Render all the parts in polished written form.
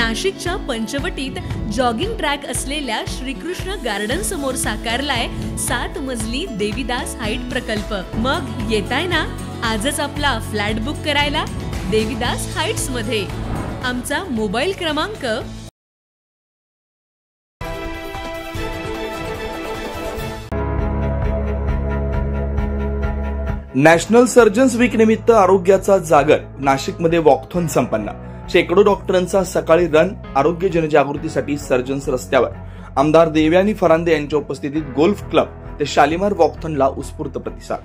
नाशिकच्या पंचवटीत jogging track असलेल्या Shrikrishna garden समोर साकारलाय 7 मजली देवीदास हाईट प्रकल्प। मग येताय ना आजच आपला फ्लॅट बुक करायला देवीदास हाईट्स मध्ये। आमचा मोबाईल क्रमांक नॅशनल सर्जन्स वीक निमित्त आरोग्याचा जागर नाशिकमध्ये वॉकथॉन संपन्न। शेकडो डॉक्टरांचा सकाळी रन आरोग्य जनजागृतीसाठी सर्जन्स रस्त्यावर। आमदार देवयानी फरांदे यांच्या उपस्थितीत गोल्फ क्लब ते शालिमार वॉकथॉनला उत्स्फूर्त प्रतिसाद।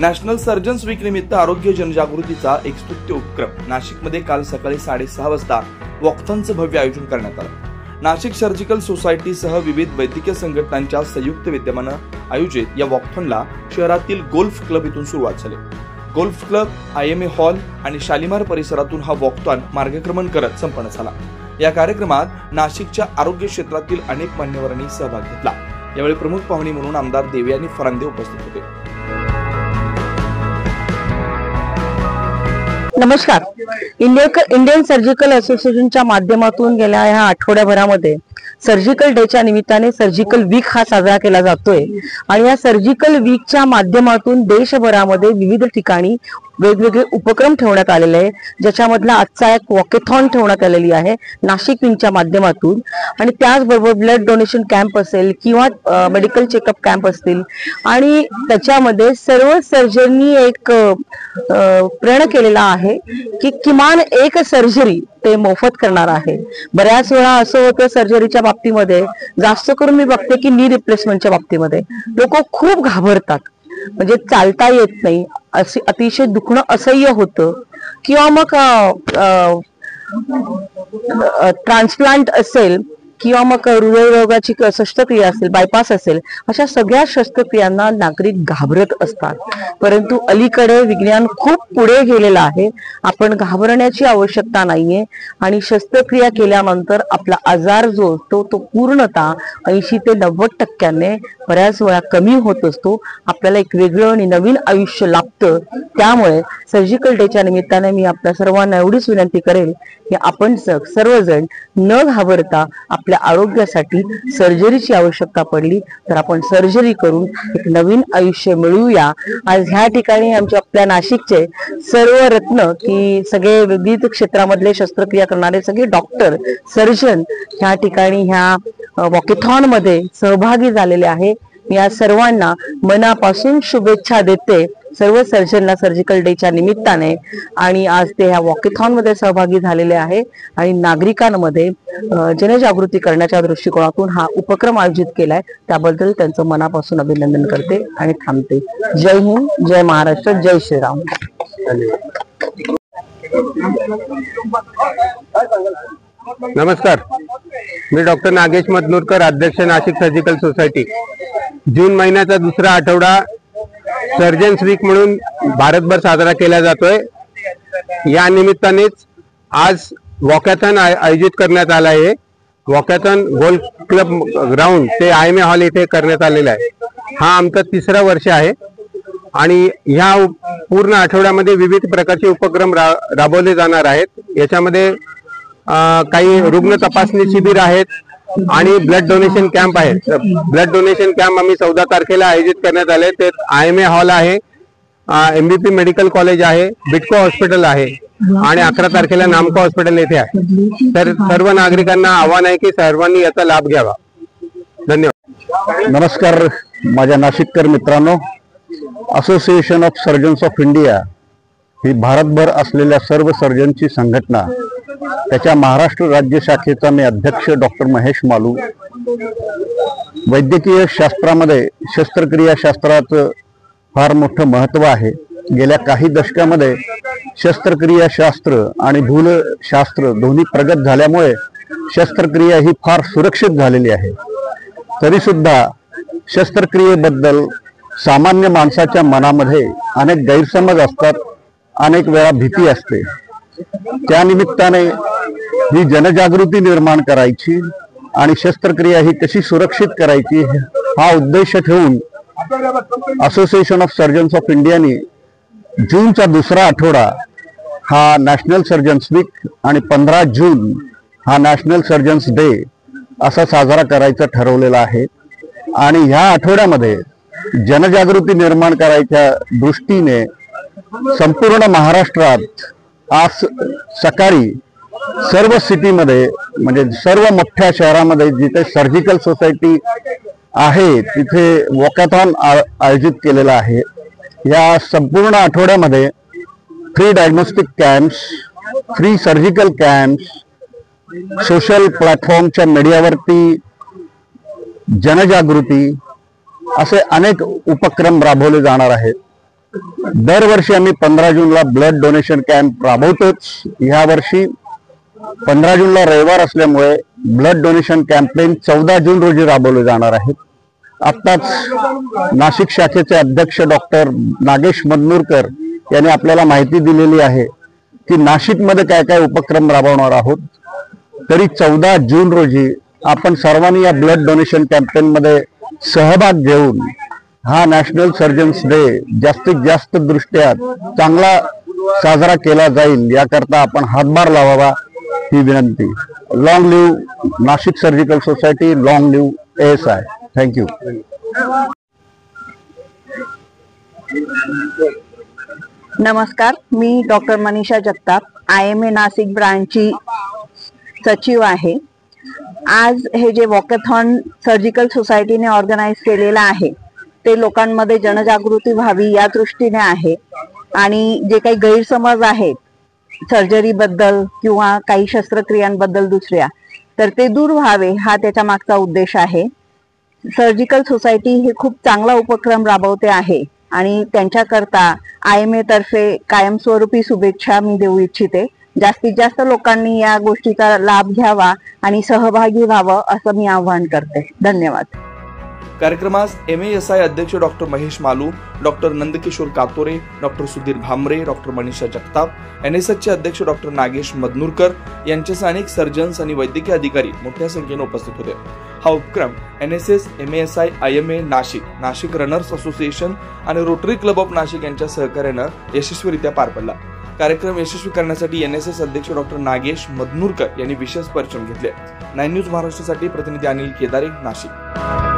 नॅशनल सर्जन्स वीक निमित्त आरोग्य जनजागृतीचा एक स्तुत्य उपक्रम नाशिकमध्ये काल सकाळी 6:30 वाजता वॉकथॉनचं भव्य आयोजन करण्यात आलं। नाशिक सर्जिकल सोसायटीसह विविध वैद्यकीय संघटनांच्या संयुक्त विद्यमानं आयोजित या वॉकथॉनला शहरातील गोल्फ क्लब इथून सुरुवात झाली। गोल्फ क्लब, IMA हॉल आणि शालिमार परिसरातून हा वॉकथॉन मार्गक्रमण करत संपन्न झाला। या कार्यक्रमात नाशिकच्या आरोग्य क्षेत्रातील अनेक मान्यवरांनी सहभाग घेतला। यावेळी प्रमुख पाहुणे म्हणून आमदार देवयानी फरांदे उपस्थित होते। नमस्कार। इंडियन सर्जिकल असोसिएशनच्या माध्यमातून गेल्या ह्या आठवड्याभरामध्ये सर्जिकल डेच्या निमित्ताने सर्जिकल वीक हा साजरा केला जातोय आणि या सर्जिकल वीकच्या माध्यमातून देशभरामध्ये विविध ठिकाणी वेगवेगळे उपक्रम ठेवण्यात आलेले आहे, ज्याच्यामधला आजचा एक वॉकेथॉन ठेवण्यात आलेली आहे नाशिक विंगच्या माध्यमातून। आणि त्याचबरोबर ब्लड डोनेशन कॅम्प असेल किंवा मेडिकल चेकअप कॅम्प असतील आणि त्याच्यामध्ये सर्व सर्जननी एक प्रण केलेला आहे की किमान एक सर्जरी ते मोफत करणार आहे। बऱ्याच वेळा असं होतं सर्जरीच्या बाबतीमध्ये, जास्त करून मी बघते की नी रिप्लेसमेंटच्या बाबतीमध्ये लोक खूप घाबरतात, म्हणजे चालता येत नाही, असे अतिशय दुखणं असह्य होतं किंवा मग ट्रान्सप्लांट असेल किंवा मग हृदयरोगाची शस्त्रक्रिया असेल, बायपास असेल, अशा सगळ्या शस्त्रक्रियांना नागरिक घाबरत असतात। परंतु अलीकडे विज्ञान खूप पुढे गेलेलं आहे, आपण घाबरण्याची आवश्यकता नाहीये आणि शस्त्रक्रिया केल्यानंतर आपला आजार जो असतो तो पूर्णतः 80 ते 90% बऱ्याच वेळा कमी होत असतो। आपल्याला एक वेगळं आणि नवीन आयुष्य लाभतं। त्यामुळे सर्जिकल डेच्या निमित्ताने मी आपल्या सर्वांना एवढीच विनंती करेल की आपण सर्वजण न घाबरता आपल्या आरोग्यासाठी सर्जरीची आवश्यकता पडली तर आपण सर्जरी करून एक नवीन आयुष्य मिळवूया। आज ह्या ठिकाणी आपल्या नाशिकचे सर्व रत्न की सगळे विविध क्षेत्रामधले शस्त्रक्रिया करणारे सगळे डॉक्टर, सर्जन ह्या ठिकाणी ह्या वॉकेथॉन मध्ये सहभागी झालेले आहे। मी या सर्वांना मनापासून शुभेच्छा देते, सर्व सर्जनला सर्जिकल डेच्या निमित्ताने। आणि आज ते ह्या वॉकेथॉन मध्ये सहभागी झालेले आहे आणि नागरिकांमध्ये जनजागृती करण्याच्या दृष्टिकोनातून हा उपक्रम आयोजित केलाय, त्याबद्दल त्यांचं मनापासून अभिनंदन करते आणि थांबते। जय हिंद, जय महाराष्ट्र, जय श्रीराम। नमस्कार, मी डॉक्टर नागेश मधनूरकर, अध्यक्ष नाशिक सर्जिकल सोसायटी। जून महिन्याचा दुसरा आठवडा सर्जन्स वीक म्हणून भारतभर साजरा केला जातोय। या निमित्तानेच आज वॉकॅथॉन आयोजित करण्यात आला आहे। वॉकॅथॉन गोल्फ क्लब ग्राउंड ते IMA हॉल येथे करण्यात आलेला आहे। हा आमचा 3रा वर्ष आहे आणि ह्या पूर्ण आठवड्यामध्ये विविध प्रकारचे उपक्रम राबवले जाणार आहेत। याच्यामध्ये काही रुग्ण तपासणी शिबिर आहेत आणि ब्लड डोनेशन कॅम्प आहे। ब्लड डोनेशन कॅम्प आम्ही 14 तारखेला आयोजित करण्यात आले। ते IMA हॉल आहे, MBP मेडिकल कॉलेज आहे, बिटको हॉस्पिटल आहे आणि 11 तारखेला नामको हॉस्पिटल येथे आहे। तर सर्व नागरिकांना आव्हान आहे की सर्वांनी याचा लाभ घ्यावा। धन्यवाद। नमस्कार माझ्या नाशिककर मित्रांनो, Association of Surgeons of India ही भारतभर असलेल्या सर्व सर्जनची संघटना, त्याच्या महाराष्ट्र राज्य शाखेचा मी अध्यक्ष डॉक्टर महेश मालू। वैद्यकीय शास्त्रामध्ये शस्त्रक्रिया शास्त्राचं फार मोठं महत्त्व आहे। गेल्या काही दशकामध्ये शस्त्रक्रिया शास्त्र आणि भूलशास्त्र दोन्ही प्रगत झाल्यामुळे शस्त्रक्रिया ही फार सुरक्षित झालेली आहे। तरी सुद्धा शस्त्रक्रियेबद्दल सामान्य माणसाच्या मनामध्ये अनेक गैरसमज असतात, अनेक वेळा भीती असते। त्या निमित्ताने ही जनजागृती निर्माण करायची आणि शस्त्रक्रिया ही कशी सुरक्षित करायची हा उद्देश ठेवून असोसिएशन ऑफ सर्जन्स ऑफ इंडियानी जूनचा दुसरा आठवडा हा नॅशनल सर्जन्स वीक आणि 15 जून हा नॅशनल सर्जन्स डे असा साजरा करायचा ठरवलेला आहे। आणि ह्या आठवड्यामध्ये जनजागृती निर्माण करायच्या दृष्टीने संपूर्ण महाराष्ट्रात आज सकाळी सर्व सिटीमध्ये म्हणजे सर्व मोठ्या शहरामध्ये जिथे सर्जिकल सोसायटी आहे तिथे वॉकॅथॉन आयोजित केलेला आहे। या संपूर्ण आठवड्यामध्ये free diagnostic camps, free surgical camps, social प्लॅटफॉर्मच्या मीडियावरती जनजागृती असे अनेक उपक्रम राबवले जाणार आहेत। दरवर्षी आम्ही 15 जूनला ब्लड डोनेशन कॅम्प राबवतोच। ह्या वर्षी 15 जूनला रविवार असल्यामुळे ब्लड डोनेशन कॅम्पेन 14 जून रोजी राबवले जाणार आहेत। आत्ताच नाशिक शाखेचे अध्यक्ष डॉक्टर नागेश मदनूरकर यांनी आपल्याला माहिती दिलेली आहे की नाशिकमध्ये काय काय उपक्रम राबवणार आहोत। तरी 14 जून रोजी आपण सर्वांनी या ब्लड डोनेशन कॅम्पेन मध्ये सहभाग घेऊन हा नॅशनल सर्जन्स डे जास्तीत जास्त दृष्ट्या चांगला साजरा केला जाईल याकरता आपण हातभार लावावा ही विनंती। Long live Nashik surgical society, long live ASI। Thank you. नमस्कार, मी डॉक्टर मनीषा जगताप, IMA नाशिक ब्रांचची सचिव आहे। आज हे जे वॉकॅथॉन सर्जिकल सोसायटीने ऑर्गनाइज केलेलं आहे ते लोकांमध्ये जनजागृती व्हावी या दृष्टीने आहे। आणि जे काही गैरसमज आहेत सर्जरी बद्दल किंवा काही शस्त्रक्रियांबद्दल दुसऱ्या, तर ते दूर व्हावे हा त्याच्या मागचा उद्देश आहे। सर्जिकल सोसायटी हे खूप चांगला उपक्रम राबवते आहे आणि त्यांच्याकरता IMA तर्फे कायमस्वरूपी शुभेच्छा मी देऊ इच्छिते। जास्तीत जास्त लोकांनी या गोष्टीचा लाभ घ्यावा आणि सहभागी व्हावं असं मी आवाहन करते। धन्यवाद। कार्यक्रमास MASI अध्यक्ष doctor Mahesh Malu, doctor Nandkishor Katore, doctor Sudhir Bhamre, doctor Manisha Jagtap, NSSचे अध्यक्ष डॉक्टर नागेश मदनूरकर यांच्यासह अनेक सर्जन्स आणि वैद्यकीय अधिकारी मोठ्या संख्येने उपस्थित होते। हा उपक्रम NSS, MASI, IMA Nashik, Nashik runners association आणि रोटरी क्लब ऑफ नाशिक यांच्या सहकार्याने यशस्वीरित्या पार पडला। कार्यक्रम यशस्वी करण्यासाठी NSS अध्यक्ष डॉक्टर नागेश मदनूरकर यांनी विशेष परिश्रम घेतले। 9 न्यूज महाराष्ट्रासाठी प्रतिनिधी अनिल केदारे, नाशिक।